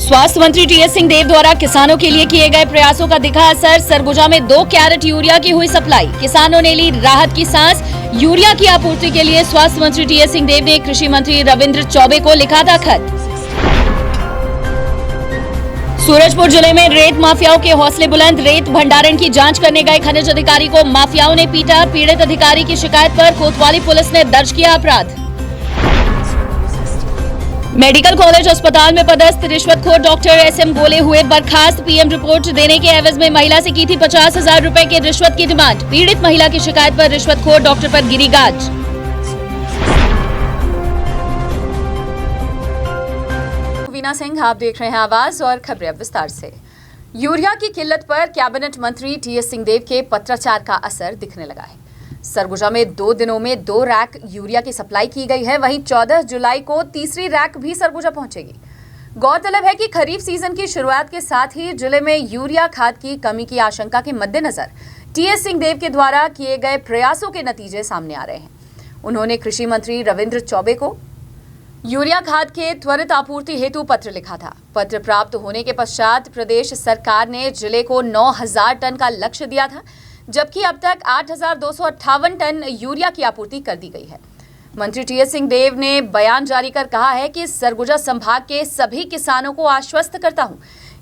स्वास्थ्य मंत्री टीएस सिंहदेव द्वारा किसानों के लिए किए गए प्रयासों का दिखा असर। सरगुजा में 2 कैरेट यूरिया की हुई सप्लाई, किसानों ने ली राहत की सांस। यूरिया की आपूर्ति के लिए स्वास्थ्य मंत्री टीएस सिंहदेव ने कृषि मंत्री रविंद्र चौबे को लिखा था खत। सूरजपुर जिले में रेत माफियाओं के हौसले बुलंद। रेत भंडारण की जांच करने गए खनिज अधिकारी को माफियाओं ने पीटा। पीड़ित अधिकारी की शिकायत पर कोतवाली पुलिस ने दर्ज किया अपराध। मेडिकल कॉलेज अस्पताल में पदस्थ रिश्वतखोर डॉक्टर एसएम गोले हुए बर्खास्त। पीएम रिपोर्ट देने के एवज में महिला से की थी 50,000 रुपए की रिश्वत की डिमांड। पीड़ित महिला की शिकायत पर रिश्वतखोर डॉक्टर पर गिरी गाज। वीना सिंह, आप देख रहे हैं आवाज और खबरें अब विस्तार से। यूरिया की किल्लत पर कैबिनेट मंत्री टीएस सिंहदेव के पत्राचार का असर दिखने लगा है। सरगुजा में 2 दिनों में 2 रैक यूरिया की सप्लाई की गई है। वहीं 14 जुलाई को तीसरी रैक भी सरगुजा पहुंचेगी। गौरतलब है कि खरीफ सीजन की शुरुआत के साथ ही जिले में यूरिया खाद की कमी की आशंका के मद्देनजर टीएस सिंहदेव के द्वारा किए गए प्रयासों के नतीजे सामने आ रहे हैं। उन्होंने कृषि मंत्री रविंद्र चौबे को यूरिया खाद के त्वरित आपूर्ति हेतु पत्र लिखा था। पत्र प्राप्त होने के पश्चात प्रदेश सरकार ने जिले को 9,000 टन का लक्ष्य दिया था, जबकि अब तक 8,258 टन यूरिया की आपूर्ति कर दी गई है। मंत्री टीएस सिंहदेव ने बयान जारी कर कहा है कि सरगुजा संभाग के सभी किसानों को आश्वस्त करता हूं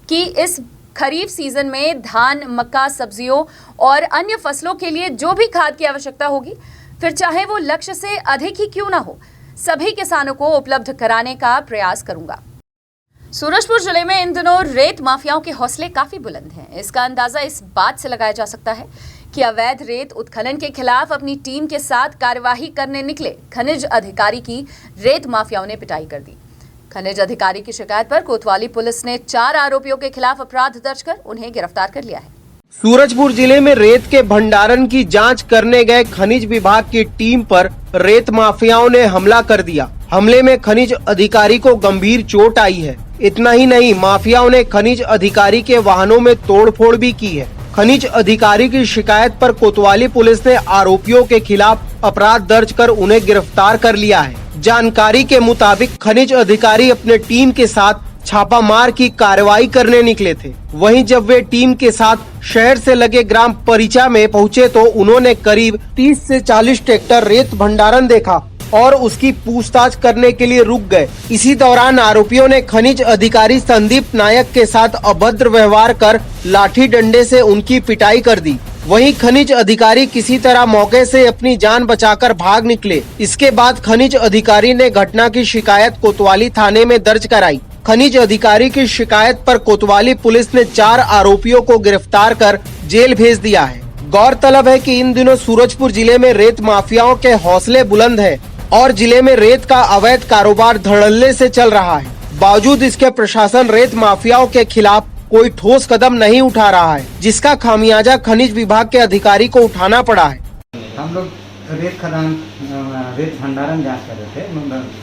कि इस खरीफ सीजन में धान, मक्का, सब्जियों और अन्य फसलों के लिए जो भी खाद की आवश्यकता होगी, फिर चाहे वो लक्ष्य से अधिक ही क्यों ना हो, सभी किसानों को उपलब्ध कराने का प्रयास करूंगा। सूरजपुर जिले में इन दिनों रेत माफियाओं के हौसले काफी बुलंद हैं। इसका अंदाजा इस बात से लगाया जा सकता है कि अवैध रेत उत्खनन के खिलाफ अपनी टीम के साथ कार्यवाही करने निकले खनिज अधिकारी की रेत माफियाओं ने पिटाई कर दी। खनिज अधिकारी की शिकायत पर कोतवाली पुलिस ने 4 आरोपियों के खिलाफ अपराध दर्ज कर उन्हें गिरफ्तार कर लिया है। सूरजपुर जिले में रेत के भंडारण की जांच करने गए खनिज विभाग की टीम पर रेत माफियाओं ने हमला कर दिया। हमले में खनिज अधिकारी को गंभीर चोट आई है। इतना ही नहीं, माफियाओं ने खनिज अधिकारी के वाहनों में तोड़फोड़ भी की है। खनिज अधिकारी की शिकायत पर कोतवाली पुलिस ने आरोपियों के खिलाफ अपराध दर्ज कर उन्हें गिरफ्तार कर लिया है। जानकारी के मुताबिक खनिज अधिकारी अपने टीम के साथ छापामार की कार्रवाई करने निकले थे। वहीं जब वे टीम के साथ शहर से लगे ग्राम परिचा में पहुंचे तो उन्होंने करीब 30 से 40 ट्रैक्टर रेत भंडारण देखा और उसकी पूछताछ करने के लिए रुक गए। इसी दौरान आरोपियों ने खनिज अधिकारी संदीप नायक के साथ अभद्र व्यवहार कर लाठी डंडे से उनकी पिटाई कर दी। वहीं खनिज अधिकारी किसी तरह मौके से अपनी जान बचाकर भाग निकले। इसके बाद खनिज अधिकारी ने घटना की शिकायत कोतवाली थाने में दर्ज कराई। खनिज अधिकारी की शिकायत पर कोतवाली पुलिस ने 4 आरोपियों को गिरफ्तार कर जेल भेज दिया है। गौरतलब है कि इन दिनों सूरजपुर जिले में रेत माफियाओं के हौसले बुलंद है और जिले में रेत का अवैध कारोबार धड़ल्ले से चल रहा है। बावजूद इसके प्रशासन रेत माफियाओं के खिलाफ कोई ठोस कदम नहीं उठा रहा है, जिसका खामियाजा खनिज विभाग के अधिकारी को उठाना पड़ा है। हम लोग रेत भंडारण जांच कर रहे थे।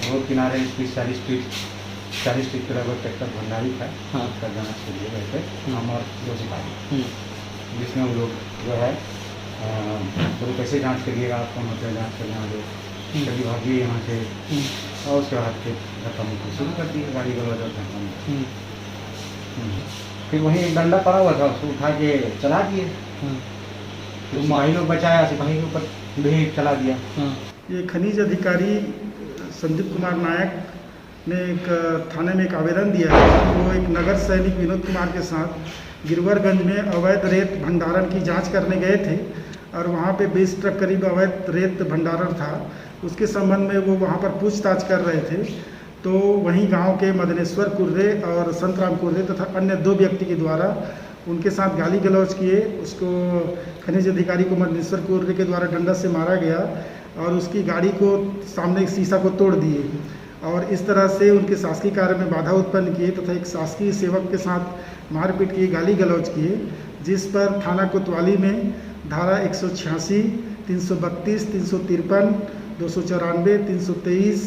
रोड किनारे 40 फीट का ट्रैक्टर भंडारी था। उसका जांच के लिए गए थे हम और 2 सिपाही, जिसमें हम लोग जो है तो कैसे जांच करिएगा, आपको मतलब जांच करने वाले कभी भागिए यहाँ से, और उसके बाद फिर धक्का शुरू कर दी गाड़ी वाला। फिर वहीं एक डंडा पड़ा हुआ था, उसको उठा के चला दिए। तो सिपाही लोग बचाया, सिपाही के ऊपर भी चला दिया। ये खनिज अधिकारी संदीप कुमार नायक ने एक थाने में एक आवेदन दिया है। वो एक नगर सैनिक विनोद कुमार के साथ गिरवरगंज में अवैध रेत भंडारण की जांच करने गए थे और वहाँ पे 20 ट्रक करीब अवैध रेत भंडारण था। उसके संबंध में वो वहाँ पर पूछताछ कर रहे थे। तो वहीं गांव के मदनेश्वर कुर्रे और संतराम कुर्रे तथा अन्य 2 व्यक्ति के द्वारा उनके साथ गाली गलौज किए। उसको खनिज अधिकारी को मदनेश्वर कुर्रे के द्वारा डंडा से मारा गया और उसकी गाड़ी को सामने एक शीशा को तोड़ दिए और इस तरह से उनके शासकीय कार्य में बाधा उत्पन्न किए तथा एक शासकीय सेवक के साथ मारपीट की, गाली गलौज किए, जिस पर थाना कोतवाली में धारा 186, 332, 353, 294, 323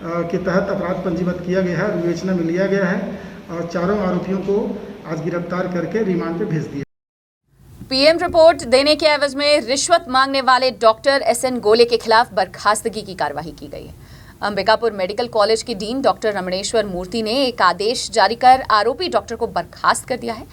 के तहत अपराध पंजीबद्ध किया गया है, विवेचना में लिया गया है और 4 आरोपियों को आज गिरफ्तार करके रिमांड पे भेज दिया। पीएम रिपोर्ट देने के एवज में रिश्वत मांगने वाले डॉक्टर एसएन गोले के खिलाफ बर्खास्तगी की कार्रवाई की गई है। अंबिकापुर मेडिकल कॉलेज के डीन डॉक्टर रमणेश्वर मूर्ति ने एक आदेश जारी कर आरोपी डॉक्टर को बर्खास्त कर दिया है।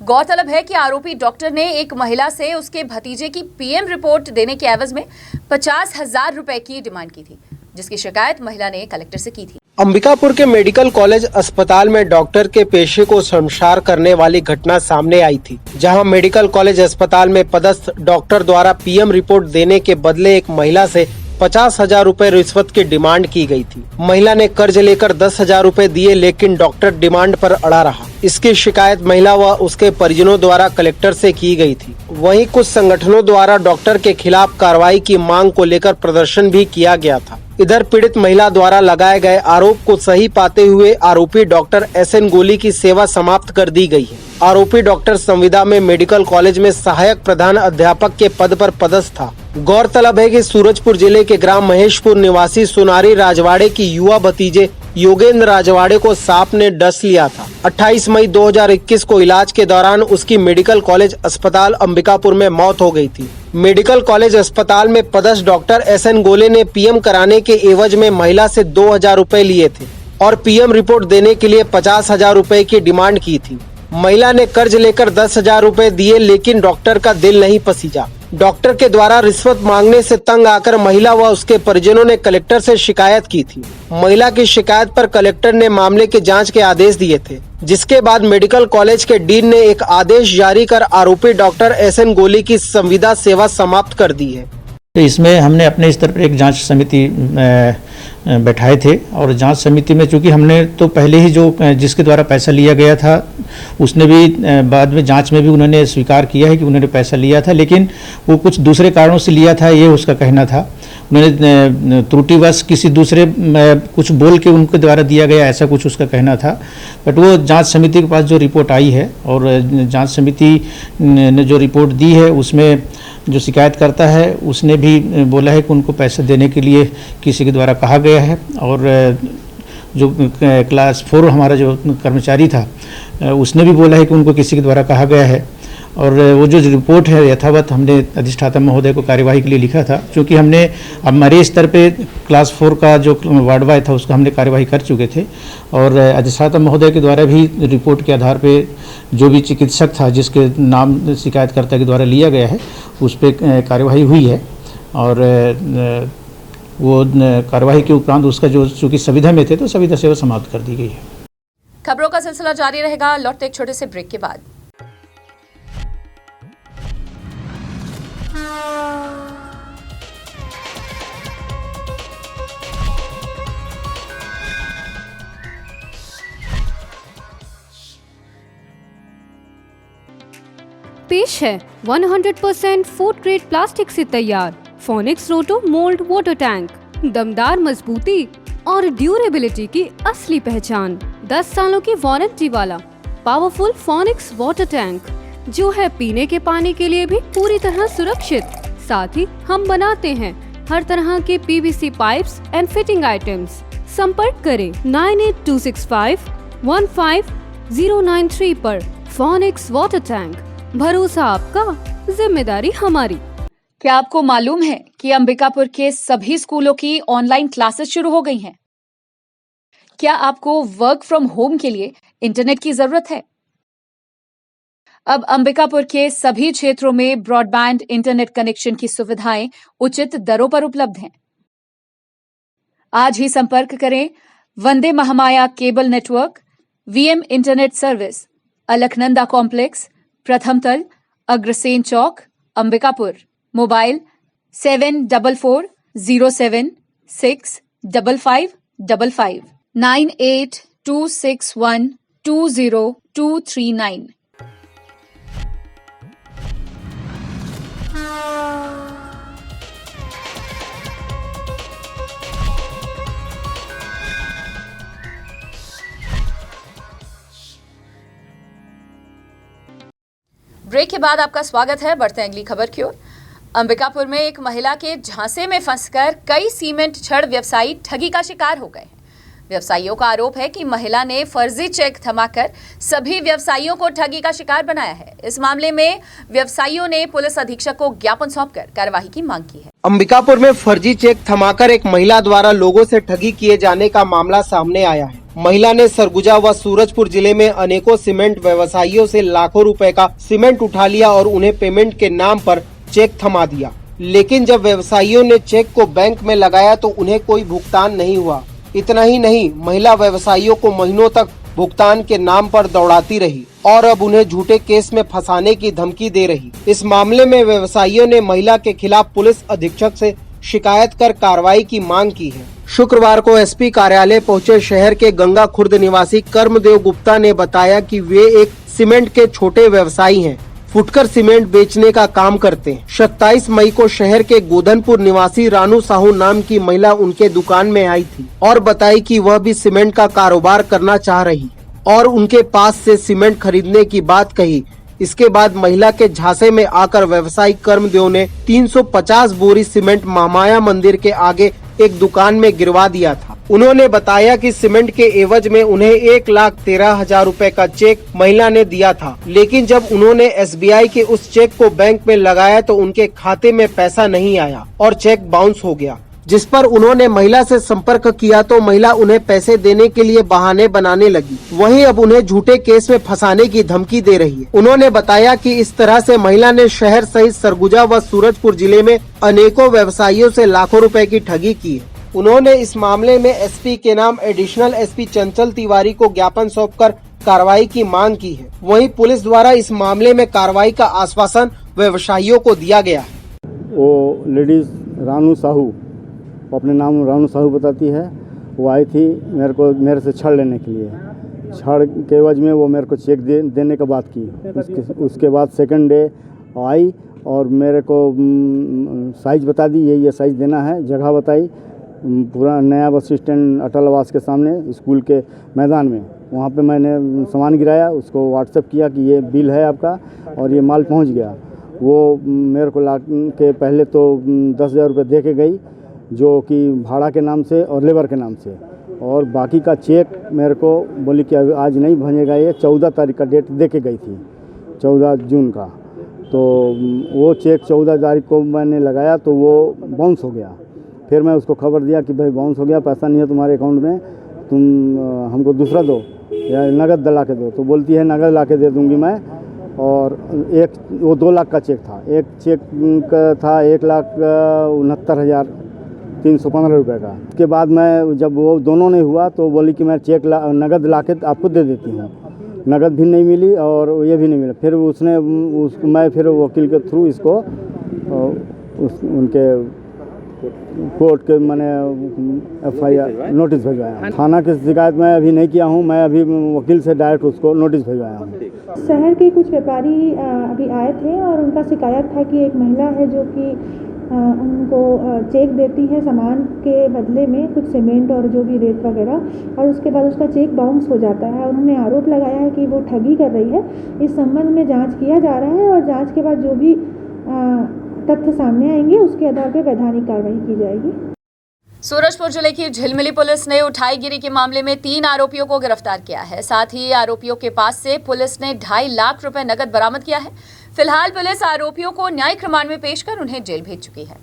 गौरतलब है कि आरोपी डॉक्टर ने एक महिला से उसके भतीजे की पीएम रिपोर्ट देने के एवज में 50,000 रुपए की डिमांड की थी, जिसकी शिकायत महिला ने कलेक्टर से की थी। अंबिकापुर के मेडिकल कॉलेज अस्पताल में डॉक्टर के पेशे को शर्मसार करने वाली घटना सामने आई थी, जहां मेडिकल कॉलेज अस्पताल में पदस्थ डॉक्टर द्वारा पीएम रिपोर्ट देने के बदले एक महिला से 50,000 रुपए रिश्वत की डिमांड की गई थी। महिला ने कर्ज लेकर 10,000 रुपए दिए, लेकिन डॉक्टर डिमांड पर अड़ा रहा। इसकी शिकायत महिला व उसके परिजनों द्वारा कलेक्टर से की गई थी। वहीं कुछ संगठनों द्वारा डॉक्टर के खिलाफ कार्रवाई की मांग को लेकर प्रदर्शन भी किया गया था। इधर पीड़ित महिला द्वारा लगाए गए आरोप को सही पाते हुए आरोपी डॉक्टर SN गोली की सेवा समाप्त कर दी गई है। आरोपी डॉक्टर संविदा में मेडिकल कॉलेज में सहायक प्रधान अध्यापक के पद पर पदस्थ था। गौरतलब है कि सूरजपुर जिले के ग्राम महेशपुर निवासी सोनारी राजवाड़े की युवा भतीजे योगेंद्र राजवाड़े को सांप ने डस लिया था। 28 मई 2021 को इलाज के दौरान उसकी मेडिकल कॉलेज अस्पताल अंबिकापुर में मौत हो गई थी। मेडिकल कॉलेज अस्पताल में पदस्थ डॉक्टर SN गोले ने पीएम कराने के एवज में महिला से 2,000 रुपए लिए थे और पीएम रिपोर्ट देने के लिए 50,000 रुपए की डिमांड की थी। महिला ने कर्ज लेकर 10,000 रुपए दिए, लेकिन डॉक्टर का दिल नहीं पसीजा। डॉक्टर के द्वारा रिश्वत मांगने से तंग आकर महिला व उसके परिजनों ने कलेक्टर से शिकायत की थी। महिला की शिकायत पर कलेक्टर ने मामले की जांच के आदेश दिए थे, जिसके बाद मेडिकल कॉलेज के डीन ने एक आदेश जारी कर आरोपी डॉक्टर SN गोली की संविदा सेवा समाप्त कर दी है। तो इसमें हमने अपने स्तर पर एक जांच समिति बैठाए थे और जांच समिति में चूंकि हमने तो पहले ही जो जिसके द्वारा पैसा लिया गया था उसने भी बाद में जांच में भी उन्होंने स्वीकार किया है कि उन्होंने पैसा लिया था, लेकिन वो कुछ दूसरे कारणों से लिया था, ये उसका कहना था। उन्होंने त्रुटिवश किसी दूसरे कुछ बोल के उनके द्वारा दिया गया, ऐसा कुछ उसका कहना था। बट वो जांच समिति के पास जो रिपोर्ट आई है और जांच समिति ने जो रिपोर्ट दी है उसमें जो शिकायत करता है उसने भी बोला है कि उनको पैसा देने के लिए किसी के द्वारा कहा गया है और जो क्लास 4 हमारा जो कर्मचारी था उसने भी बोला है कि उनको किसी के द्वारा कहा गया है। और वो जो रिपोर्ट है यथावत हमने अधिष्ठाता महोदय को कार्यवाही के लिए लिखा था, क्योंकि हमने हमारे स्तर पे क्लास 4 का जो वार्ड वाई था उसका हमने कार्यवाही कर चुके थे और अधिष्ठाता महोदय के द्वारा भी रिपोर्ट के आधार पे जो भी चिकित्सक था जिसके नाम शिकायतकर्ता के द्वारा लिया गया है उस पर कार्यवाही हुई है और वो कार्यवाही के उपरांत उसका जो चूँकि संविदा में थे तो संविदा सेवा समाप्त कर दी गई है। खबरों का सिलसिला जारी रहेगा, लौटते एक छोटे से ब्रेक के बाद। पेश है 100% फूड ग्रेड प्लास्टिक से तैयार फोनिक्स रोटो मोल्ड वाटर टैंक। दमदार मजबूती और ड्यूरेबिलिटी की असली पहचान। 10 सालों की वारंटी वाला पावरफुल फोनिक्स वाटर टैंक जो है पीने के पानी के लिए भी पूरी तरह सुरक्षित। साथ ही हम बनाते हैं हर तरह के PVC pipes and fitting items. संपर्क करें 9826515093 पर। फोनिक्स वाटर टैंक, भरोसा आपका, जिम्मेदारी हमारी। क्या आपको मालूम है कि अंबिकापुर के सभी स्कूलों की ऑनलाइन क्लासेस शुरू हो गई हैं? क्या आपको वर्क फ्रॉम होम के लिए इंटरनेट की जरूरत है? अब अंबिकापुर के सभी क्षेत्रों में ब्रॉडबैंड इंटरनेट कनेक्शन की सुविधाएं उचित दरों पर उपलब्ध हैं। आज ही संपर्क करें वंदे Mahamaya cable network, VM internet service, Alaknanda complex, प्रथम तल, अग्रसेन चौक, अंबिकापुर। मोबाइल 7440765555 9826120239। ब्रेक के बाद आपका स्वागत है। बढ़ते हैं अगली खबर की ओर। अंबिकापुर में एक महिला के झांसे में फंसकर कई सीमेंट छड़ व्यवसायी ठगी का शिकार हो गए हैं। व्यवसायियों का आरोप है कि महिला ने फर्जी चेक थमाकर सभी व्यवसायियों को ठगी का शिकार बनाया है। इस मामले में व्यवसायियों ने पुलिस अधीक्षक को ज्ञापन सौंपकर कार्रवाई की मांग की है। अंबिकापुर में फर्जी चेक थमाकर एक महिला द्वारा लोगों से ठगी किए जाने का मामला सामने आया है। महिला ने सरगुजा व सूरजपुर जिले में अनेकों सीमेंट व्यवसायियों से लाखों रुपए का सीमेंट उठा लिया और उन्हें पेमेंट के नाम पर चेक थमा दिया। लेकिन जब व्यवसायियों ने चेक को बैंक में लगाया तो उन्हें कोई भुगतान नहीं हुआ। इतना ही नहीं, महिला व्यवसायियों को महीनों तक भुगतान के नाम पर दौड़ाती रही और अब उन्हें झूठे केस में फंसाने की धमकी दे रही। इस मामले में व्यवसायियों ने महिला के खिलाफ पुलिस अधीक्षक से शिकायत कर कार्रवाई की मांग की है। शुक्रवार को एसपी कार्यालय पहुंचे शहर के गंगा खुर्द निवासी कर्मदेव गुप्ता ने बताया कि वे एक सीमेंट के छोटे व्यवसायी हैं, फुटकर सीमेंट बेचने का काम करते हैं। 27 मई को शहर के गोधनपुर निवासी रानू साहू नाम की महिला उनके दुकान में आई थी और बताई कि वह भी सीमेंट का कारोबार करना चाह रही और उनके पास से सीमेंट खरीदने की बात कही। इसके बाद महिला के झांसे में आकर व्यवसायी कर्मदेव ने 350 बोरी सीमेंट महामाया मंदिर के आगे एक दुकान में गिरवा दिया था। उन्होंने बताया कि सीमेंट के एवज में उन्हें 1,13,000 रुपए का चेक महिला ने दिया था, लेकिन जब उन्होंने एसबीआई के उस चेक को बैंक में लगाया तो उनके खाते में पैसा नहीं आया और चेक बाउंस हो गया। जिस पर उन्होंने महिला से संपर्क किया तो महिला उन्हें पैसे देने के लिए बहाने बनाने लगी। वहीं अब उन्हें झूठे केस में फंसाने की धमकी दे रही है। उन्होंने बताया कि इस तरह से महिला ने शहर सहित सरगुजा व सूरजपुर जिले में अनेकों व्यवसायियों से लाखों रुपए की ठगी की है। उन्होंने इस मामले में एसपी के नाम एडिशनल एसपी चंचल तिवारी को ज्ञापन सौंपकर कार्रवाई की मांग की है। वहीं पुलिस द्वारा इस मामले में कार्रवाई का आश्वासन व्यवसायियों को दिया गया है। वो लेडीज रानू साहू, वो अपने नाम रानू साहू बताती है, वो आई थी मेरे से छड़ लेने के लिए। छड़ के एवज में वो मेरे को चेक देने का बात की। उसके बाद सेकंड डे आई और मेरे को साइज बता दी, ये साइज देना है। जगह बताई, पूरा नया बस स्टैंड अटल आवास के सामने स्कूल के मैदान में। वहाँ पे मैंने सामान गिराया, उसको व्हाट्सएप किया कि ये बिल है आपका और ये माल पहुँच गया। वो मेरे को ला के पहले तो 10,000 रुपये दे के गई, जो कि भाड़ा के नाम से और लेबर के नाम से, और बाकी का चेक मेरे को बोली कि आज नहीं भेजेगा, ये 14 तारीख का डेट दे के गई थी, 14 जून का। तो वो चेक 14 तारीख को मैंने लगाया तो वो बाउंस हो गया। फिर मैं उसको खबर दिया कि भाई बाउंस हो गया, पैसा नहीं है तुम्हारे अकाउंट में, तुम हमको दूसरा दो या नगद ला के दो। तो बोलती है नगद ला के दे दूँगी मैं। और वो 2 लाख का चेक था, एक चेक का था 1,69,315 रुपये का। उसके बाद मैं जब वो दोनों नहीं हुआ तो बोली कि मैं चेक नगद ला के आपको दे देती हूँ। नगद भी नहीं मिली और ये भी नहीं मिला। फिर मैं फिर वकील के थ्रू इसको उनके कोर्ट के मैंने FIR नोटिस भिजवाया। थाना की शिकायत मैं अभी नहीं किया हूँ, मैं अभी वकील से डायरेक्ट उसको नोटिस भिजवाया हूँ। शहर के कुछ व्यापारी अभी आए थे और उनका शिकायत था कि एक महिला है जो कि उनको चेक देती है सामान के बदले में, कुछ सीमेंट और जो भी रेत वगैरह, और उसके बाद उसका चेक बाउंस हो जाता है। उन्होंने आरोप लगाया है कि वो ठगी कर रही है। इस संबंध में जांच किया जा रहा है और जांच के बाद जो भी तथ्य सामने आएंगे उसके आधार पर वैधानिक कार्रवाई की जाएगी। सूरजपुर जिले की झिलमिली पुलिस ने उठाईगिरी के मामले में 3 आरोपियों को गिरफ्तार किया है। साथ ही आरोपियों के पास से पुलिस ने 2.5 लाख रुपए नकद बरामद किया है। फिलहाल पुलिस आरोपियों को न्यायिक रिमांड में पेश कर उन्हें जेल भेज चुकी है।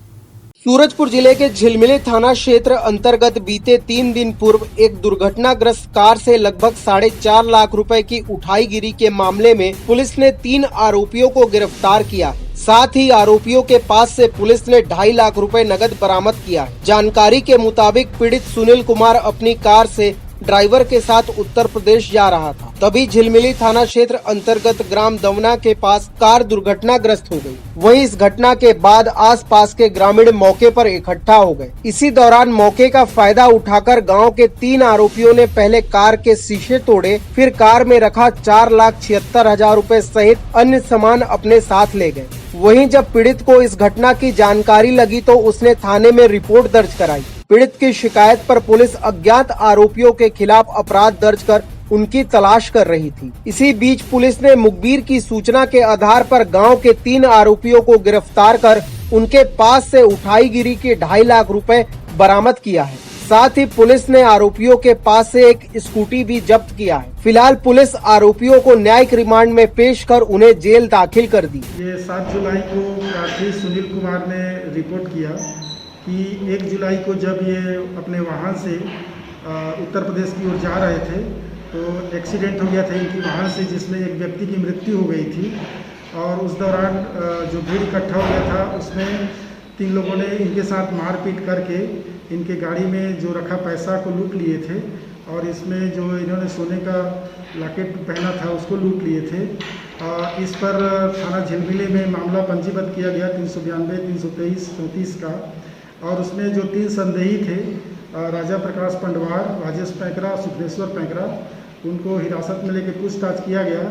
सूरजपुर जिले के झिलमिली थाना क्षेत्र अंतर्गत बीते 3 दिन पूर्व एक दुर्घटनाग्रस्त कार से लगभग 4.5 लाख रुपए की उठाईगिरी के मामले में पुलिस ने 3 आरोपियों को गिरफ्तार किया है। साथ ही आरोपियों के पास से पुलिस ने 2.5 लाख रुपए नकद बरामद किया है। जानकारी के मुताबिक पीड़ित सुनील कुमार अपनी कार से ड्राइवर के साथ उत्तर प्रदेश जा रहा था, तभी झिलमिली थाना क्षेत्र अंतर्गत ग्राम दवना के पास कार दुर्घटनाग्रस्त हो गई। वहीं इस घटना के बाद आसपास के ग्रामीण मौके पर इकट्ठा हो गए। इसी दौरान मौके का फायदा उठाकर गांव के 3 आरोपियों ने पहले कार के शीशे तोड़े, फिर कार में रखा 4,76,000 रुपए सहित अन्य सामान अपने साथ ले गए। वहीं जब पीड़ित को इस घटना की जानकारी लगी तो उसने थाने में रिपोर्ट दर्ज कराई। पीड़ित की शिकायत पर पुलिस अज्ञात आरोपियों के खिलाफ अपराध दर्ज कर उनकी तलाश कर रही थी। इसी बीच पुलिस ने मुखबिर की सूचना के आधार पर गांव के 3 आरोपियों को गिरफ्तार कर उनके पास से उठाईगिरी के 2.5 लाख रुपए बरामद किया है। साथ ही पुलिस ने आरोपियों के पास से एक स्कूटी भी जब्त किया है। फिलहाल पुलिस आरोपियों को न्यायिक रिमांड में पेश कर उन्हें जेल दाखिल कर दी। ये 7 जुलाई को प्रार्थी सुनील कुमार ने रिपोर्ट किया कि 1 जुलाई को जब ये अपने वाहन से उत्तर प्रदेश की ओर जा रहे थे तो एक्सीडेंट हो गया था इनकी वाहन से, जिसमें एक व्यक्ति की मृत्यु हो गई थी। और उस दौरान जो भीड़ इकट्ठा हो गया था उसमें 3 लोगों ने इनके साथ मारपीट करके इनके गाड़ी में जो रखा पैसा को लूट लिए थे और इसमें जो इन्होंने सोने का लॉकेट पहना था उसको लूट लिए थे। इस पर थाना झिलमिली में मामला पंजीबद्ध किया गया 392, 323, 34 का। और उसमें जो 3 संदेही थे राजा प्रकाश पंडवार, राजेश पैकरा, सुखनेश्वर पैकरा, उनको हिरासत में लेकर पूछताछ किया गया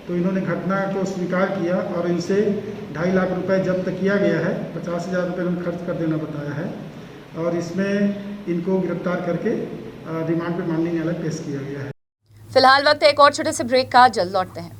तो इन्होंने घटना को स्वीकार किया और इनसे 2.5 लाख रुपए जब्त किया गया है। 50,000 रुपये उन्होंने खर्च कर देना बताया है और इसमें इनको गिरफ्तार करके रिमांड पे माननीय न्यायालय पेश किया गया है। फिलहाल वक्त एक और छोटे से ब्रेक का, जल्द लौटते हैं।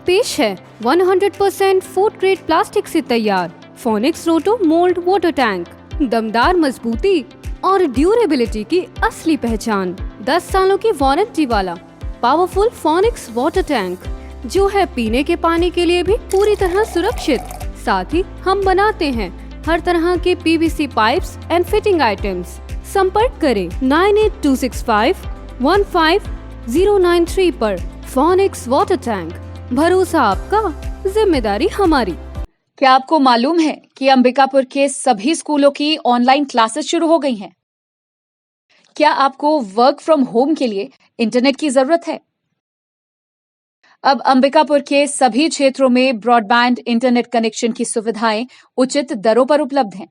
पेश है 100% फूड ग्रेड प्लास्टिक से तैयार फोनिक्स रोटो मोल्ड वाटर टैंक। दमदार मजबूती और ड्यूरेबिलिटी की असली पहचान। 10 सालों की वारंटी वाला पावरफुल फोनिक्स वाटर टैंक जो है पीने के पानी के लिए भी पूरी तरह सुरक्षित। साथ ही हम बनाते हैं हर तरह के PVC pipes and fitting items. संपर्क करें 9826515093 पर। फोनिक्स वाटर टैंक, भरोसा आपका, जिम्मेदारी हमारी। क्या आपको मालूम है कि अंबिकापुर के सभी स्कूलों की ऑनलाइन क्लासेस शुरू हो गई हैं? क्या आपको वर्क फ्रॉम होम के लिए इंटरनेट की जरूरत है? अब अंबिकापुर के सभी क्षेत्रों में ब्रॉडबैंड इंटरनेट कनेक्शन की सुविधाएं उचित दरों पर उपलब्ध हैं।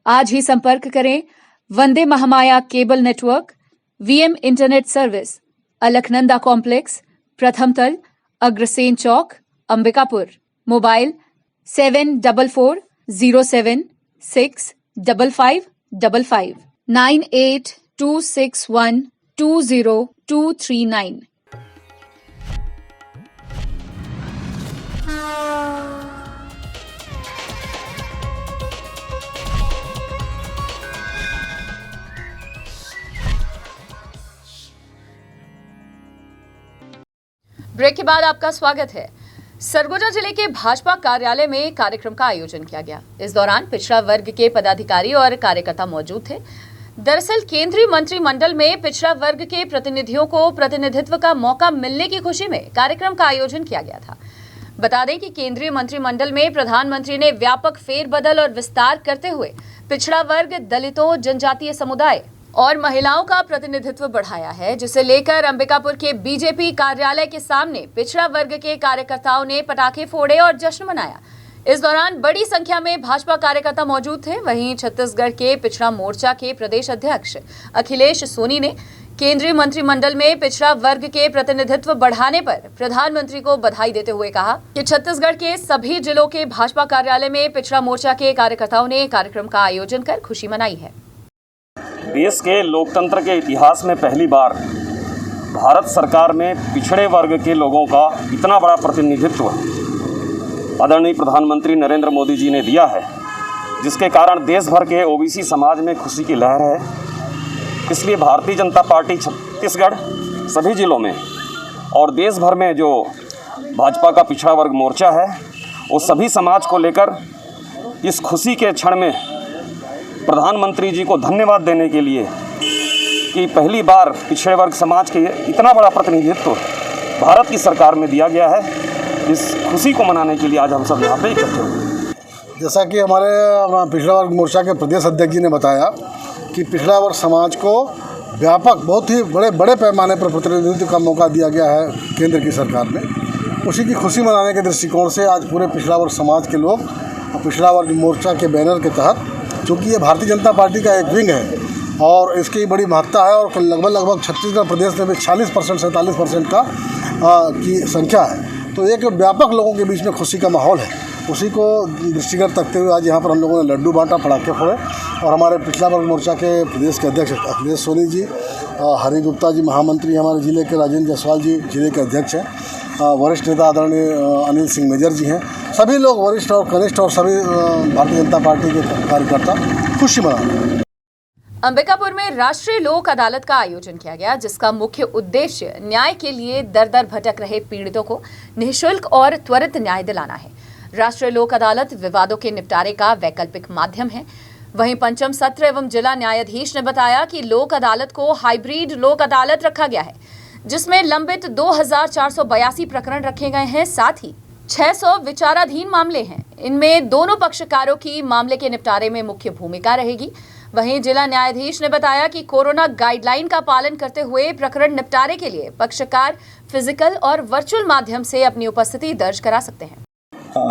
आज ही संपर्क करें वंदे Mahamaya cable network, VM internet service, Alaknanda complex, प्रथम तल, अग्रसेन चौक, अंबिकापुर। मोबाइल 7440765555 9826120239। ब्रेक के बाद आपका स्वागत है। सरगुजा जिले के भाजपा कार्यालय में कार्यक्रम का आयोजन किया गया। इस दौरान पिछड़ा वर्ग के पदाधिकारी और कार्यकर्ता मौजूद थे। दरअसल केंद्रीय मंत्रिमंडल में पिछड़ा वर्ग के प्रतिनिधियों को प्रतिनिधित्व का मौका मिलने की खुशी में कार्यक्रम का आयोजन किया गया था। बता दें कि केंद्रीय मंत्रिमंडल में प्रधानमंत्री ने व्यापक फेरबदल और विस्तार करते हुए पिछड़ा वर्ग, दलितों, जनजातीय समुदाय और महिलाओं का प्रतिनिधित्व बढ़ाया है, जिसे लेकर अंबिकापुर के बीजेपी कार्यालय के सामने पिछड़ा वर्ग के कार्यकर्ताओं ने पटाखे फोड़े और जश्न मनाया। इस दौरान बड़ी संख्या में भाजपा कार्यकर्ता मौजूद थे। वहीं छत्तीसगढ़ के पिछड़ा मोर्चा के प्रदेश अध्यक्ष अखिलेश सोनी ने केंद्रीय मंत्रिमंडल में पिछड़ा वर्ग के प्रतिनिधित्व बढ़ाने पर प्रधानमंत्री को बधाई देते हुए कहा कि छत्तीसगढ़ के सभी जिलों के भाजपा कार्यालय में पिछड़ा मोर्चा के कार्यकर्ताओं ने कार्यक्रम का आयोजन कर खुशी मनाई है। देश के लोकतंत्र के इतिहास में पहली बार भारत सरकार में पिछड़े वर्ग के लोगों का इतना बड़ा प्रतिनिधित्व आदरणीय प्रधानमंत्री नरेंद्र मोदी जी ने दिया है, जिसके कारण देश भर के ओबीसी समाज में खुशी की लहर है। इसलिए भारतीय जनता पार्टी छत्तीसगढ़ सभी जिलों में और देश भर में जो भाजपा का पिछड़ा वर्ग मोर्चा है, वो सभी समाज को लेकर इस खुशी के क्षण में प्रधानमंत्री जी को धन्यवाद देने के लिए कि पहली बार पिछड़े वर्ग समाज के इतना बड़ा प्रतिनिधित्व भारत की सरकार में दिया गया है, इस खुशी को मनाने के लिए आज हम सब यहाँ पे इकट्ठे हुए। जैसा कि हमारे पिछड़ा वर्ग मोर्चा के प्रदेश अध्यक्ष जी ने बताया कि पिछड़ा वर्ग समाज को व्यापक बहुत ही बड़े पैमाने पर प्रतिनिधित्व का मौका दिया गया है केंद्र की सरकार में। उसी की खुशी मनाने के दृष्टिकोण से आज पूरे पिछड़ा वर्ग समाज के लोग पिछड़ा वर्ग मोर्चा के बैनर के तहत, चूँकि ये भारतीय जनता पार्टी का एक विंग है और इसकी बड़ी महत्ता है और लगभग छत्तीसगढ़ प्रदेश में भी 46% 47% की संख्या है, तो एक व्यापक लोगों के बीच में खुशी का माहौल है उसी को दृष्टिगत रखते हुए आज यहाँ पर हम लोगों ने लड्डू बांटा, पटाखे फोड़े और हमारे पिछड़ा वर्ग मोर्चा के प्रदेश के अध्यक्ष अखिलेश सोनी जी, हरि गुप्ता जी महामंत्री हमारे ज़िले के, राजेंद्र जायसवाल जी ज़िले के अध्यक्ष हैं, वरिष्ठ नेता आदरणीय अनिल सिंह मेजर जी हैं, सभी लोग वरिष्ठ और कनिष्ठ और सभी भारतीय जनता पार्टी के कार्यकर्ता खुशी मना रहे हैं। अंबिकापुर में राष्ट्रीय लोक अदालत का आयोजन किया गया, जिसका मुख्य उद्देश्य न्याय के लिए दर दर भटक रहे पीड़ितों को निःशुल्क और त्वरित न्याय दिलाना है। राष्ट्रीय लोक अदालत विवादों के निपटारे का वैकल्पिक माध्यम है। वहीं पंचम सत्र एवं जिला न्यायाधीश ने बताया कि लोक अदालत को हाइब्रिड लोक अदालत रखा गया है, जिसमें लंबित 2482 प्रकरण रखे गए हैं। साथ ही 600 विचाराधीन मामले हैं। इनमें दोनों पक्षकारों की मामले के निपटारे में मुख्य भूमिका रहेगी। वहीं जिला न्यायाधीश ने बताया कि कोरोना गाइडलाइन का पालन करते हुए प्रकरण निपटारे के लिए पक्षकार फिजिकल और वर्चुअल माध्यम से अपनी उपस्थिति दर्ज करा सकते हैं।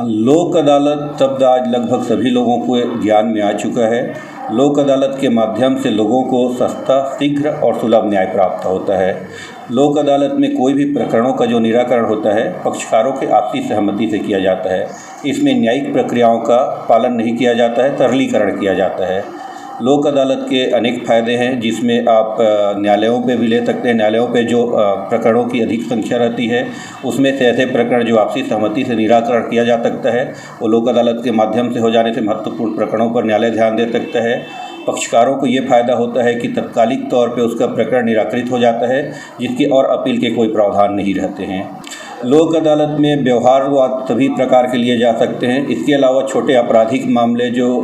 लोक अदालत शब्द आज लगभग सभी लोगों को ज्ञान में आ चुका है। लोक अदालत के माध्यम से लोगों को सस्ता, शीघ्र और सुलभ न्याय प्राप्त होता है। लोक अदालत में कोई भी प्रकरणों का जो निराकरण होता है पक्षकारों के आपसी सहमति से किया जाता है। इसमें न्यायिक प्रक्रियाओं का पालन नहीं किया जाता है, सरलीकरण किया जाता है। लोक अदालत के अनेक फ़ायदे हैं, जिसमें आप न्यायालयों पे भी ले सकते हैं। न्यायालयों पे जो प्रकरणों की अधिक संख्या रहती है उसमें से ऐसे प्रकरण जो आपसी सहमति से निराकरण किया जा सकता है वो लोक अदालत के माध्यम से हो जाने से महत्वपूर्ण प्रकरणों पर न्यायालय ध्यान दे सकता है। पक्षकारों को ये फ़ायदा होता है कि तत्कालिक तौर पे उसका प्रकरण निराकृत हो जाता है, जिसकी और अपील के कोई प्रावधान नहीं रहते हैं। लोक अदालत में व्यवहारवाद सभी प्रकार के लिए जा सकते हैं। इसके अलावा छोटे आपराधिक मामले जो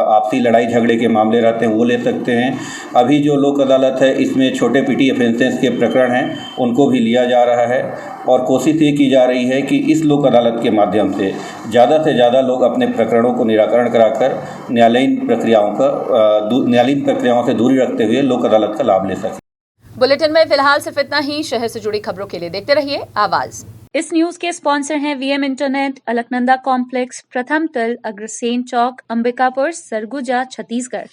आपसी लड़ाई झगड़े के मामले रहते हैं वो ले सकते हैं। अभी जो लोक अदालत है इसमें छोटे पिटी ऑफेंसेस के प्रकरण हैं उनको भी लिया जा रहा है और कोशिश ये की जा रही है कि इस लोक अदालत के माध्यम से ज़्यादा लोग अपने प्रकरणों को निराकरण कराकर न्यायालयीन प्रक्रियाओं से दूरी रखते हुए लोक अदालत का लाभ ले सकें। बुलेटिन में फिलहाल सिर्फ इतना ही। शहर से जुड़ी खबरों के लिए देखते रहिए आवाज। इस न्यूज के स्पॉन्सर हैं वीएम इंटरनेट, अलकनंदा कॉम्प्लेक्स, प्रथम तल, अग्रसेन चौक, अंबिकापुर, सरगुजा, छत्तीसगढ़।